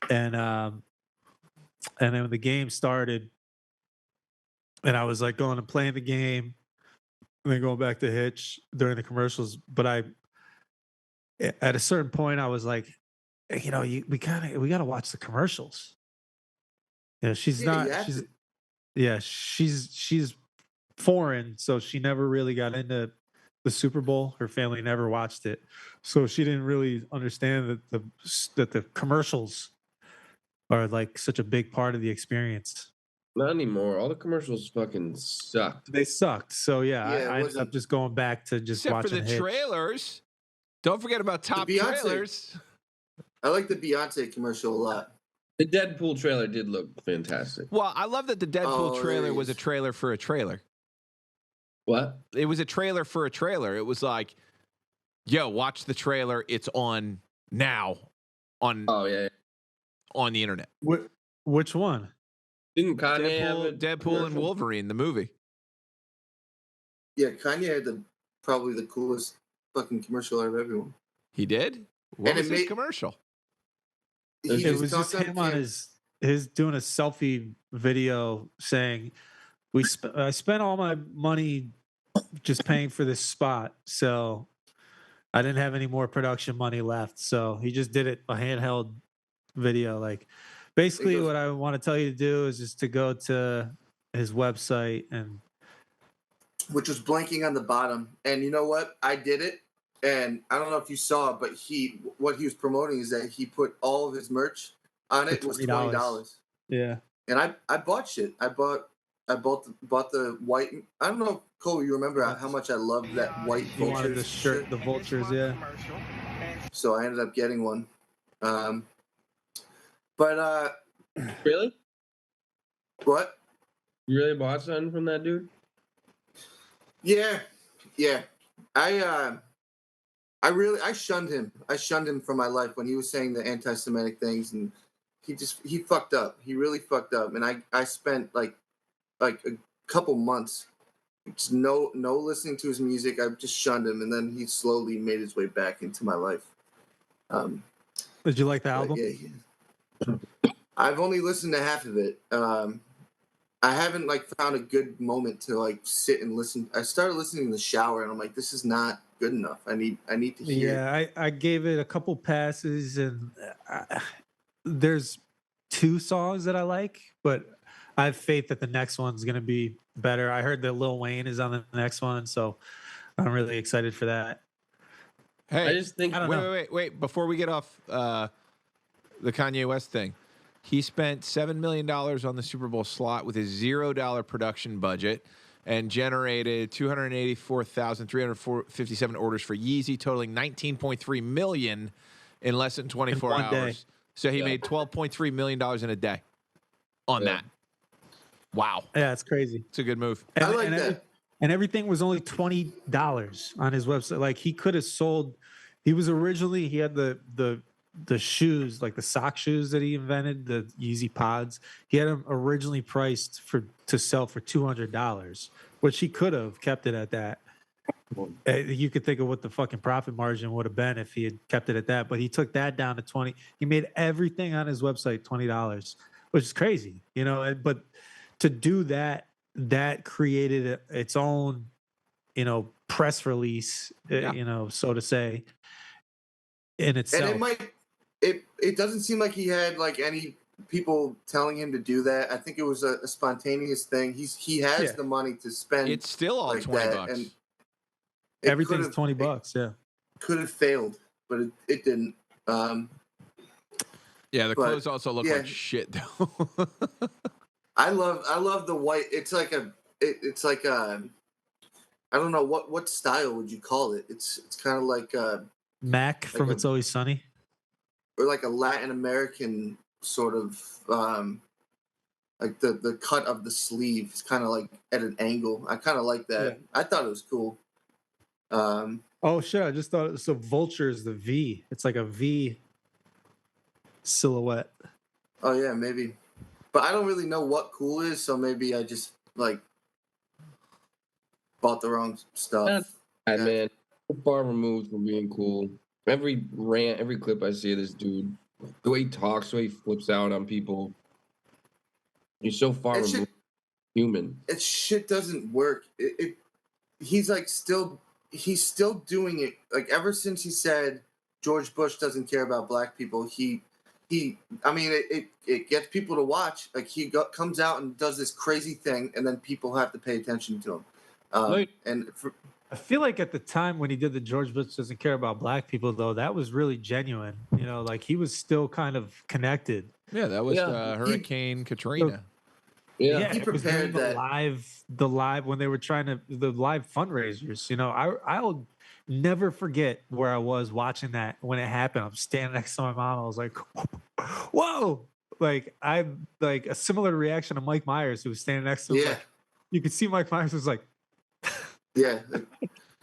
and then when the game started, and I was like going and playing the game, and then going back to Hitch during the commercials. But at a certain point, I was like, we got to watch the commercials. She's Yeah, not. you have She's to. yeah. She's foreign, so she never really got into the Super Bowl. Her family never watched it, so she didn't really understand that the commercials are like such a big part of the experience. Not anymore. All the commercials fucking sucked. They sucked. So yeah, Yeah, it I ended wasn't- up just going back to just Except for watching the Hitch. trailers. Don't forget about top Beyonce. trailers. I like the Beyonce commercial a lot. The Deadpool trailer did look fantastic. Well, I love that the Deadpool Oh, there trailer he was a is. trailer for a trailer. What? It was a trailer for a trailer. It was like, yo, watch the trailer. It's on now on Oh yeah. on the internet. Which one? Didn't Kanye have a Deadpool and commercial? Wolverine, the movie. Yeah, Kanye had probably the coolest fucking commercial out of everyone. He did? What And was it his made- commercial? He It was talked just him on cam- his doing a selfie video saying, I spent all my money just paying for this spot, so I didn't have any more production money left. So he just did it a handheld video. Like basically, goes- what I want to tell you to do is just to go to his website and which was blanking on the bottom. And you know what? I did it. And I don't know if you saw it, but what he was promoting is that he put all of his merch on it For was $20. $20. yeah. And I bought shit. I bought the white. I don't know, Cole. You remember how much I loved that white You wanted vultures the shirt, the vultures, yeah. So I ended up getting one. But Really? what? You really bought something from that dude? Yeah. I shunned him. I shunned him from my life when he was saying the anti-Semitic things, and he fucked up. He really fucked up, and I spent like a couple months just no listening to his music. I just shunned him, and then he slowly made his way back into my life. Did you like the album? Yeah. I've only listened to half of it. I haven't like found a good moment to like sit and listen. I started listening in the shower, and I'm like, this is not good enough. I need to hear. Yeah, I gave it a couple passes, and there's 2 songs that I like, but I have faith that the next one's gonna be better. I heard that Lil Wayne is on the next one, so I'm really excited for that. Hey, I just think. wait. Before we get off the Kanye West thing, he spent $7 million on the Super Bowl slot with a $0 production budget and generated 284,357 orders for Yeezy, totaling 19.3 million in less than 24 one hours. day. So he made $12.3 million in a day on that. Wow. Yeah, it's crazy. It's a good move. I like that. And everything was only $20 on his website. Like he could have sold. He had the shoes, like the sock shoes that he invented, the Yeezy Pods. He had them originally priced to sell for $200, which he could have kept it at that. You could think of what the fucking profit margin would have been if he had kept it at that. But he took that down to 20. He made everything on his website $20, which is crazy, But to do that created its own, press release, so to say, in itself. And it doesn't seem like he had like any people telling him to do that. I think it was a spontaneous thing. He has the money to spend. It's still all like $20. And everything's $20. Yeah. Could have failed, but it didn't. Yeah, the clothes also look like shit though. I love the white. It's like a I don't know what style would you call it. It's kind of like Mac from It's Always Sunny, or like a Latin American sort of like the cut of the sleeve is kind of like at an angle. I kind of like that. Yeah. I thought it was cool. Oh shit! I just thought so. Vulture is the V. It's like a V silhouette. Oh yeah, maybe. But I don't really know what cool is, so maybe I just like bought the wrong stuff. Man, so far removed from being cool. Every rant, every clip I see of this dude, the way he talks, the way he flips out on people, he's so far removed from human. It shit doesn't work. He's like he's still doing it. Like ever since he said George Bush doesn't care about black people, it gets people to watch. Like he comes out and does this crazy thing, and then people have to pay attention to him. I feel like at the time when he did the George Bush doesn't care about black people, though, that was really genuine. Like he was still kind of connected. Yeah, that was Hurricane Katrina. Yeah, he prepared the live when they were the live fundraisers. I'll never forget where I was watching that when it happened. I'm standing next to my mom. I was like, whoa. Like I like a similar reaction to Mike Myers, who was standing next to him. Yeah. Like, you could see Mike Myers was like, yeah.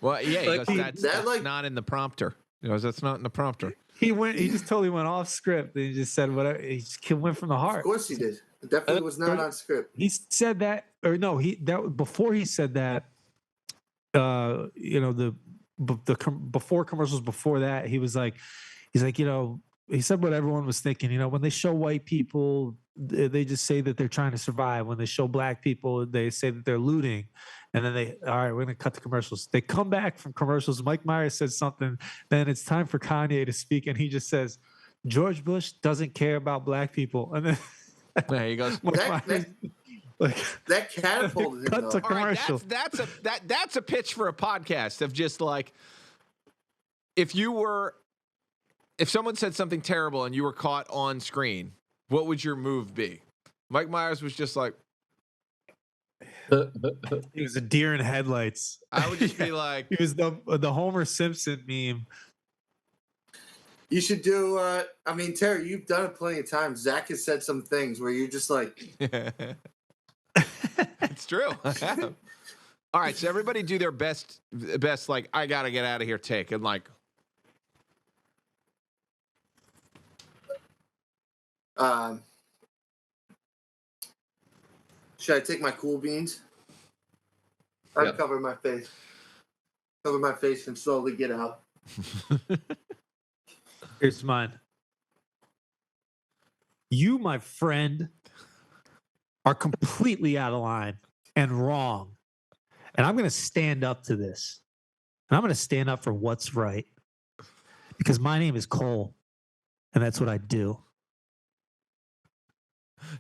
Well, yeah, like, that's not in the prompter. That's not in the prompter. He just totally went off script. And he just said whatever. He just went from the heart. Of course he did. It definitely was not on script. He said that, or no, before he said that, before commercials before that, he's like, he said what everyone was thinking. When they show white people, they just say that they're trying to survive. When they show black people, they say that they're looting. And then all right, we're going to cut the commercials. They come back from commercials. Mike Myers says something. Then it's time for Kanye to speak. And he just says, George Bush doesn't care about black people. And then there he goes. That catapulted him. Cut to commercial. Right, that's a pitch for a podcast of just like, if someone said something terrible and you were caught on screen, what would your move be? Mike Myers was just like, he was a deer in headlights. I would just be like, he was the Homer Simpson meme. You should do. Terry, you've done it plenty of times. Zach has said some things where you're just like, it's true. All right, so everybody do their best. Like, I gotta get out of here. Take and like. Should I take my cool beans? I'd Yeah. cover my face. Cover my face and slowly get out. Here's mine. You, my friend, are completely out of line and wrong. And I'm going to stand up to this. And I'm going to stand up for what's right. Because my name is Cole. And that's what I do.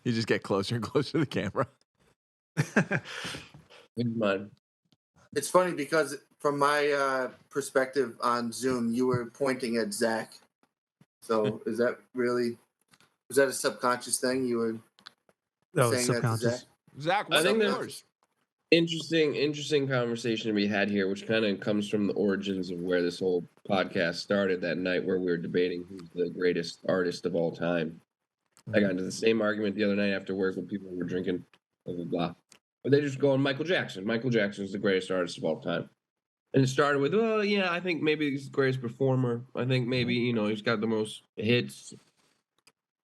You just get closer and closer to the camera. Here's mine. It's funny because from my perspective on Zoom, you were pointing at Zach. So is that a subconscious thing? You were Oh, saying that to Zach? Zach, I what's think up there's yours? interesting conversation to be had here, which kind of comes from the origins of where this whole podcast started that night where we were debating who's the greatest artist of all time. I got into the same argument the other night after work when people were drinking, blah, blah, blah. But they just go on Michael Jackson. Michael Jackson is the greatest artist of all time. And it started with, well, yeah, I think maybe he's the greatest performer. I think maybe, he's got the most hits.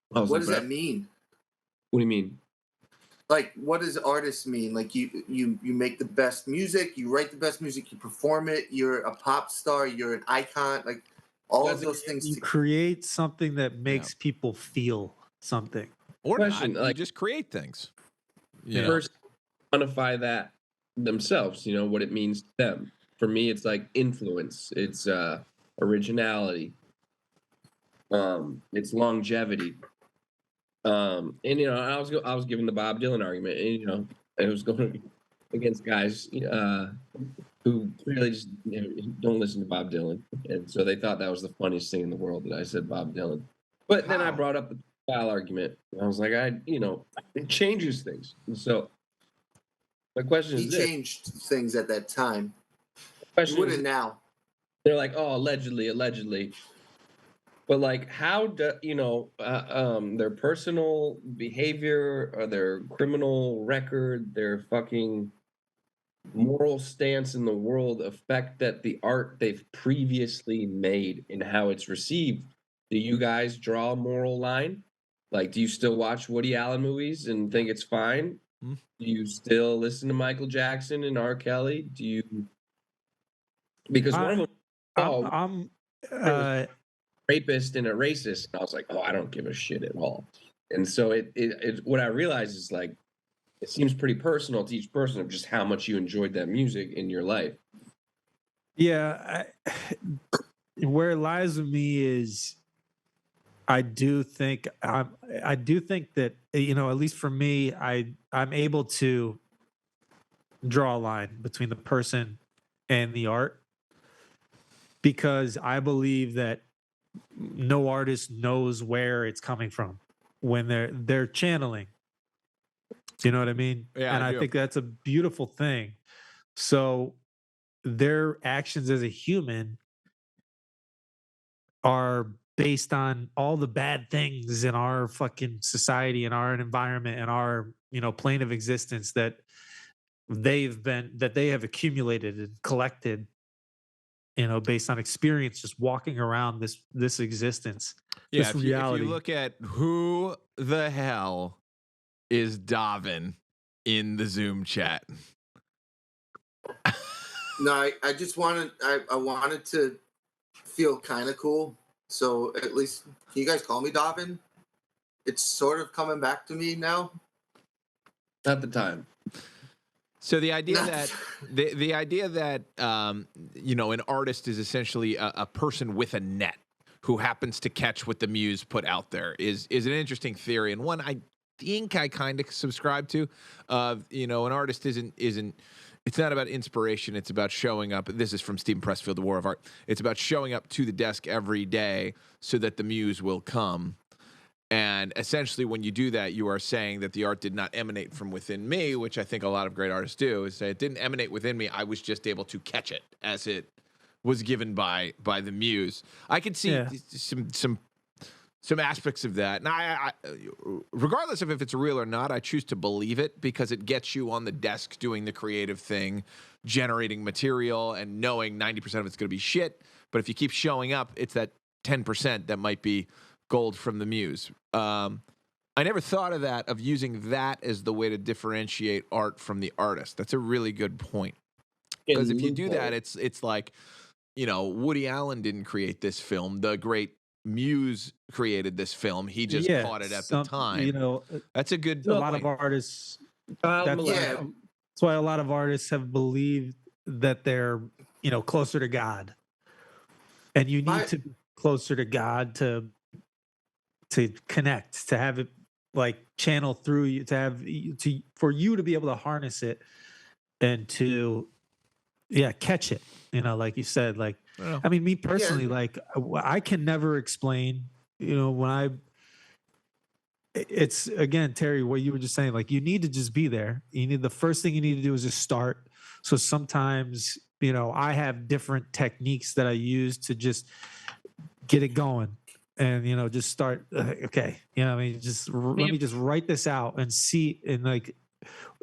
What does that mean? What do you mean? Like, what does artist mean? Like, you make the best music, you write the best music, you perform it, you're a pop star, you're an icon, like all of those things. You create something that makes people feel something. Or Question, not, you just create things. You know? First, quantify that themselves, what it means to them. For me, it's like influence. It's originality. It's longevity. And I was giving the Bob Dylan argument, and it was going against guys who clearly just don't listen to Bob Dylan, and so they thought that was the funniest thing in the world that I said Bob Dylan. But then I brought up the style argument, and I was like, it changes things. And so my question is He this: changed things at that time. question He is, wouldn't now. they're like, oh, allegedly. But like, how do their personal behavior or their criminal record, their fucking moral stance in the world affect that the art they've previously made and how it's received? Do you guys draw a moral line? Like, do you still watch Woody Allen movies and think it's fine? Do you still listen to Michael Jackson and R. Kelly? Do you? Because one of them, rapist and a racist, and I was like, oh, I don't give a shit at all. And so it what I realized is like, it seems pretty personal to each person of just how much you enjoyed that music in your life. Yeah, where it lies with me is, I do think that at least for me, I'm able to draw a line between the person and the art, because I believe that no artist knows where it's coming from when they're channeling. You know what I mean? Yeah, and I think that's a beautiful thing. So their actions as a human are based on all the bad things in our fucking society and our environment and our plane of existence that they have accumulated and collected, based on experience, just walking around this existence. Yeah, this if reality. you look at who the hell is Davin in the Zoom chat. No, I just wanted I wanted to feel kind of cool. So at least, can you guys call me Davin? It's sort of coming back to me now. Not the time. So the idea that the idea that an artist is essentially a person with a net who happens to catch what the muse put out there is an interesting theory, and one I think I kind of subscribe to. An artist isn't. It's not about inspiration. It's about showing up. This is from Stephen Pressfield, The War of Art. It's about showing up to the desk every day so that the muse will come. And essentially, when you do that, you are saying that the art did not emanate from within me, which I think a lot of great artists do, is say it didn't emanate within me. I was just able to catch it as it was given by the muse. I could see some aspects of that. And I, regardless of if it's real or not, I choose to believe it because it gets you on the desk doing the creative thing, generating material and knowing 90% of it's going to be shit. But if you keep showing up, it's that 10% that might be gold from the muse. I never thought of that, of using that as the way to differentiate art from the artist. That's a really good point. Because if you do that, it's like, Woody Allen didn't create this film. The great Muse created this film. He just caught it at the time. That's a good a lot of artists. That's why a lot of artists have believed that they're, closer to God. And you need to be closer to God to connect, to have it like channel through you, for you to be able to harness it and to catch it, like you said. Like, I mean, me personally, like I can never explain, it's again, Terry, what you were just saying, like you need to just be there. The first thing you need to do is just start. So sometimes, I have different techniques that I use to just get it going. And just start. Okay, let me just write this out and see, and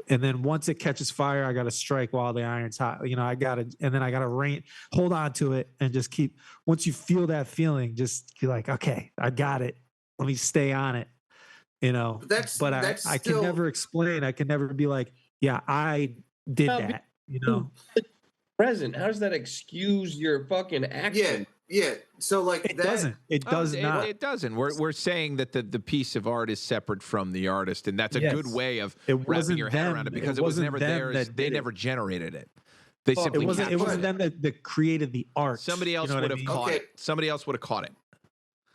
then once it catches fire, I got to strike while the iron's hot. I got to, and then I got to hold on to it, and just keep. Once you feel that feeling, just be like, okay, I got it. Let me stay on it. I can never explain. I can never be like, yeah, I did that. Present. How does that excuse your fucking action? Yeah. So like it doesn't. It does not. It doesn't. We're saying that the piece of art is separate from the artist, and that's a good way of wrapping your head around it, because it was never theirs. They never generated it. They simply it wasn't them that created the art. Somebody else would have caught it. Somebody else would have caught it.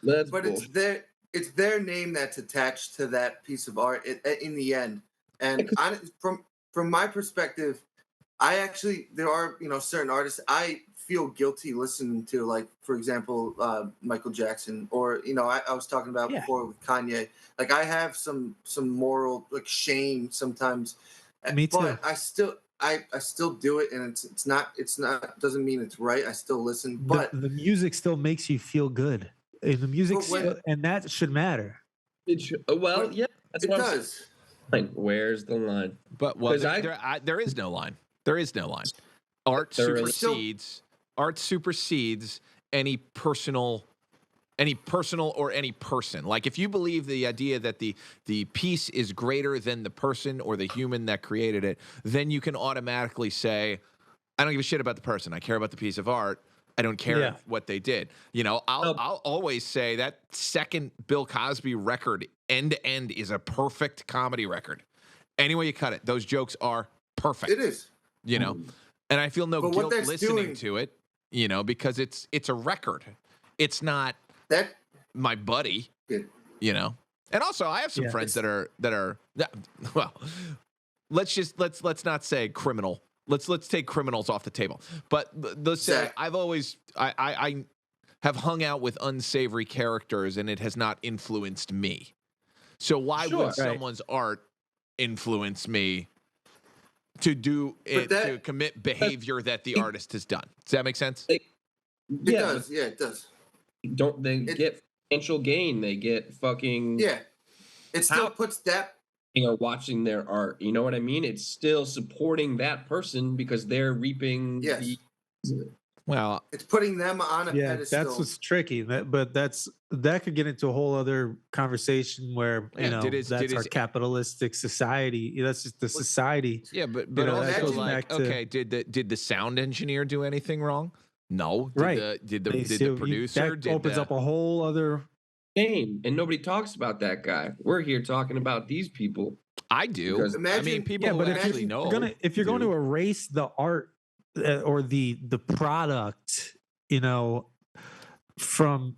But it's their name that's attached to that piece of art in the end. And from my perspective, there are certain artists I feel guilty listening to, like for example Michael Jackson, or I was talking about before with Kanye. Like I have some moral like shame sometimes. Me too. But I still do it, and it's not doesn't mean it's right. I still listen, but the music still makes you feel good, and the music and that should matter. It should, that's it does. Like, where's the line? But there is no line. There is no line. Art supersedes any personal or any person. Like if you believe the idea that the piece is greater than the person or the human that created it, then you can automatically say, I don't give a shit about the person. I care about the piece of art. I don't care what they did. I'll always say that second Bill Cosby record, end to end, is a perfect comedy record. Any way you cut it, those jokes are perfect. It is. And I feel no guilt listening to it, because it's a record. It's not my buddy, And also, I have some friends that are well. Let's not say criminal. Let's take criminals off the table. But let's say I've always I have hung out with unsavory characters, and it has not influenced me. So why would someone's art influence me to do it, to commit behavior that the artist has done? Does that make sense? It does. Yeah, it does. Don't they get financial gain? They get fucking It still puts that. Or watching their art. You know what I mean? It's still supporting that person because they're reaping. Yes. Well, it's putting them on a pedestal. That's what's tricky. But that could get into a whole other conversation where that's our capitalistic society. That's just the society. Yeah, but also like, okay, did the sound engineer do anything wrong? No. Did the producer? That opens up a whole other game, and nobody talks about that guy. We're here talking about these people. I do. People who actually know. If you're going to erase the art or the product, from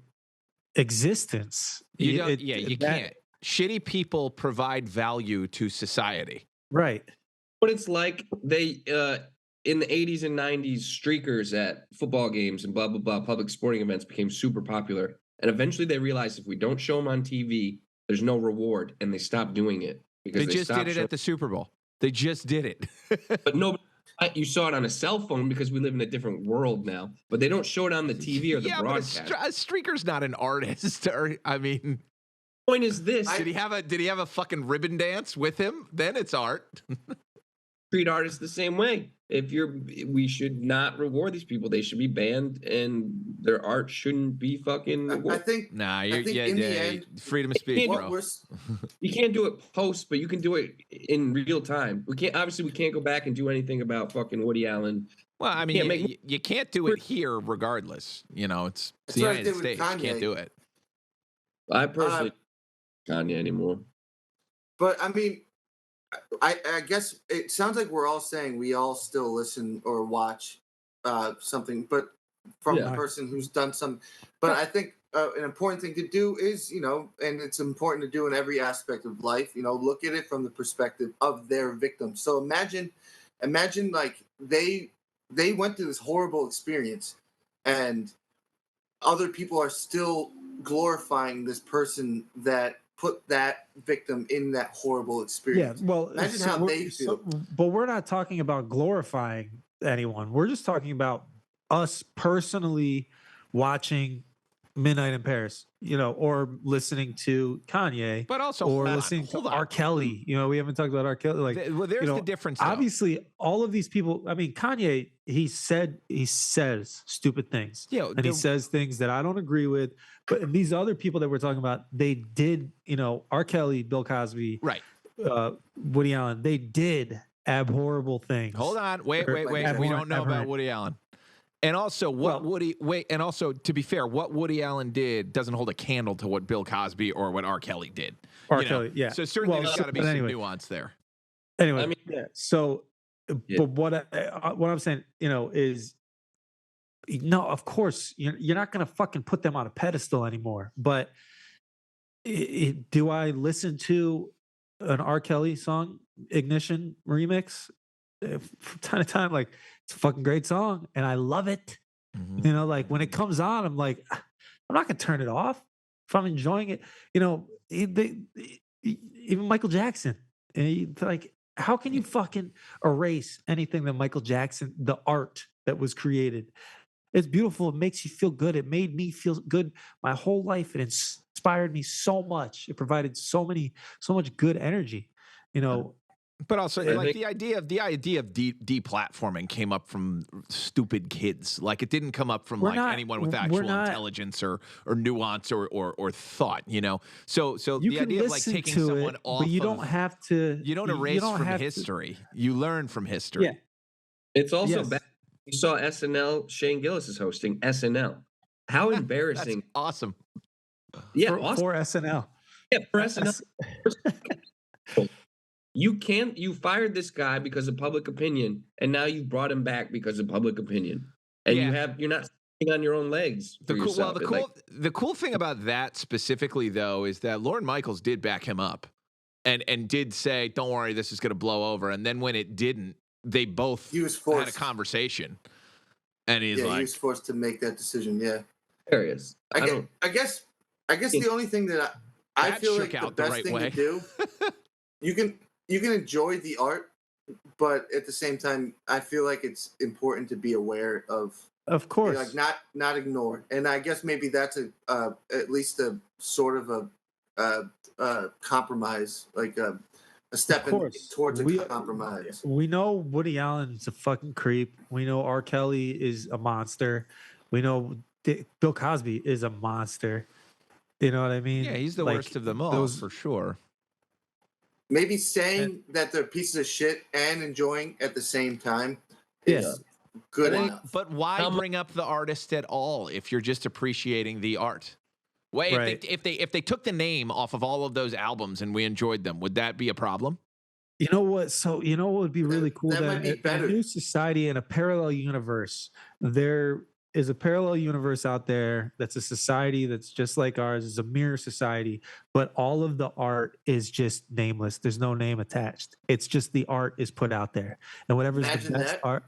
existence, you can't. Shitty people provide value to society, right? But it's like they in the 80s and 90s, streakers at football games and blah blah blah, public sporting events became super popular. And eventually they realized if we don't show them on TV, there's no reward, and they stopped doing it because they just did it at the Super Bowl. They just did it. But you saw it on a cell phone because we live in a different world now. But they don't show it on the TV or the broadcast. But a streaker's not an artist. The point is this: did he have a fucking ribbon dance with him? Then it's art. treat artists the same way. We should not reward these people. They should be banned, and their art shouldn't be fucking I rewarded. think. Nah, I think in the end, freedom of speech, what bro. You can't do it post, but you can do it in real time. We can't go back and do anything about fucking Woody Allen. Well, I mean, you can't do it here regardless. You know, it's the what I United did with States. You Kanye. can't do it. I personally don't Kanye anymore. But I mean, I guess it sounds like we're all saying we all still listen or watch something, but from a person who's done some. But I think an important thing to do is, and it's important to do in every aspect of life, look at it from the perspective of their victims. So imagine like they went through this horrible experience, and other people are still glorifying this person that put that victim in that horrible experience. Yeah, well, imagine how they feel. But we're not talking about glorifying anyone. We're just talking about us personally watching Midnight in Paris, or listening to Kanye, But also, or hold listening on. to R. Kelly. We haven't talked about R. Kelly. Well, there's the difference. Though. Obviously, all of these people. I mean, Kanye. He says stupid things, and he says things that I don't agree with. But these other people that we're talking about, they did. R. Kelly, Bill Cosby, right? Woody Allen. They did abhorrible things. Hold on, wait. We don't know about Woody Allen. And also, to be fair, what Woody Allen did doesn't hold a candle to what Bill Cosby or what R. Kelly did. Kelly, yeah. So certainly there's got to be some nuance there. Anyway, So, but what I'm saying, is, no, of course, you're not going to fucking put them on a pedestal anymore. But do I listen to an R. Kelly song, Ignition remix? From time to time, like, it's a fucking great song and I love it. Mm-hmm. Like when it comes on, I'm like, I'm not gonna turn it off if I'm enjoying it. Even Michael Jackson, like, how can you fucking erase anything that Michael Jackson, the art that was created? It's beautiful. It makes you feel good. It made me feel good my whole life. It inspired me so much. It provided so much good energy. But also, like the idea of deplatforming came up from stupid kids. Like it didn't come up from anyone with actual intelligence or nuance or thought. So the idea of like taking someone off, but you don't have to. You don't erase from history. You learn from history. Yeah. It's also bad. You saw SNL. Shane Gillis is hosting SNL. How embarrassing! That's awesome. Yeah, for SNL. Yeah, for SNL. You fired this guy because of public opinion, and now you brought him back because of public opinion, and you're not sitting on your own legs. The cool thing about that specifically, though, is that Lorne Michaels did back him up, and did say, "Don't worry, this is going to blow over." And then when it didn't, they both had a conversation, and he was forced to make that decision. Yeah, hilarious. I guess the only thing that I feel like the best thing to do, you can enjoy the art, but at the same time, I feel like it's important to be aware of course, like not ignore. And I guess maybe that's at least a sort of a compromise, like a step towards a compromise. We know Woody Allen's a fucking creep. We know R. Kelly is a monster. We know Bill Cosby is a monster. You know what I mean? Yeah, he's the worst of them all, for sure. Maybe saying that they're pieces of shit and enjoying at the same time is good enough. But why bring up the artist at all if you're just appreciating the art? Wait, if they took the name off of all of those albums and we enjoyed them, would that be a problem? You know what? So what would be really cool? That might be better. In a new society, in a parallel universe, there is a parallel universe out there that's a society that's just like ours. It's a mirror society, but all of the art is just nameless. There's no name attached. It's just the art is put out there, and whatever's the best art.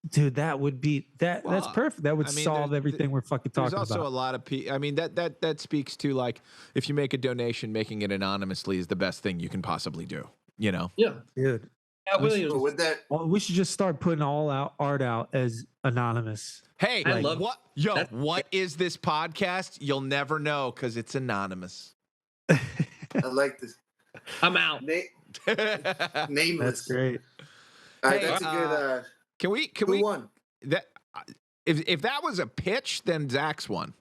Dude, that would be that. Well, that's perfect. That would solve everything we're fucking talking about. There's also a lot of people. I mean, that speaks to, like, if you make a donation, making it anonymously is the best thing you can possibly do. Yeah, dude. We should just start putting all art out as anonymous. Hey, what is this podcast? You'll never know because it's anonymous. I like this. I'm out. Nameless. That's great. All right, Hey, that's a good. Can we Who won? that if that was a pitch, then Zach's won.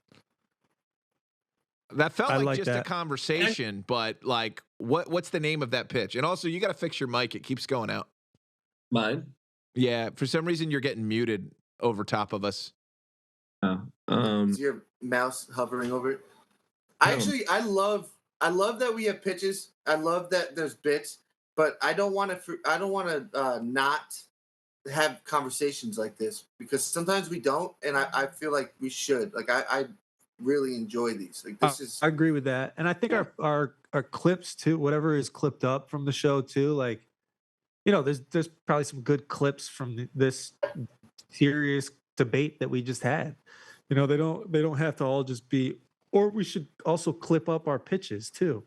That felt I like like just a that. conversation, but like what's the name of that pitch? And also you got to fix your mic. It keeps going out. Mine. Yeah, for some reason you're getting muted over top of us. Oh. Is your mouse hovering over it? I love that we have pitches. I love that there's bits, but I don't want to not have conversations like this because sometimes we don't, and I feel like we should. Like I really enjoy these. Like this is. I agree with that, and I think our clips too, whatever is clipped up from the show too, like there's probably some good clips from this serious debate that we just had. They don't have to all just be, or we should also clip up our pitches too.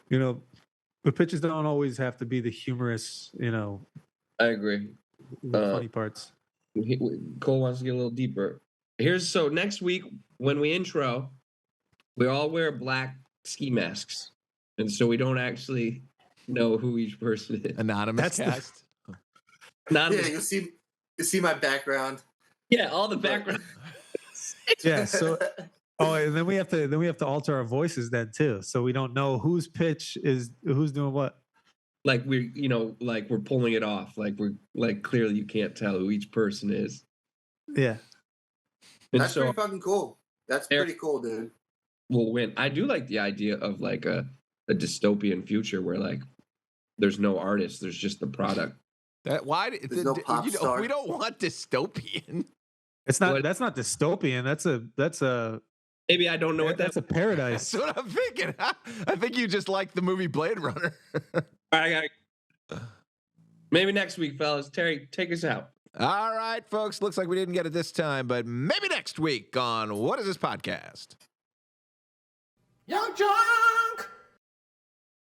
The pitches don't always have to be the humorous, I agree. the funny parts. Cole wants to get a little deeper. So next week when we intro, we all wear black ski masks, and so we don't actually know who each person is. Anonymous That's cast. Yeah, you'll see my background. Yeah, all the background. Yeah. So, and then we have to alter our voices then too, so we don't know whose pitch is who's doing what. Like we're pulling it off. Like clearly you can't tell who each person is. Yeah. And That's so pretty fucking cool. That's Eric- pretty cool, dude. we'll win. I do like the idea of like a dystopian future where like there's no artist, there's just the product. There's no pop star. We don't want dystopian. It's not. That's not dystopian. That's a. Maybe I don't know what That's a paradise. That's what I'm thinking. I think you just like the movie Blade Runner. Maybe next week, fellas. Terry, take us out. All right, folks. Looks like we didn't get it this time, but maybe next week on What Is This Podcast? YUNKJunk!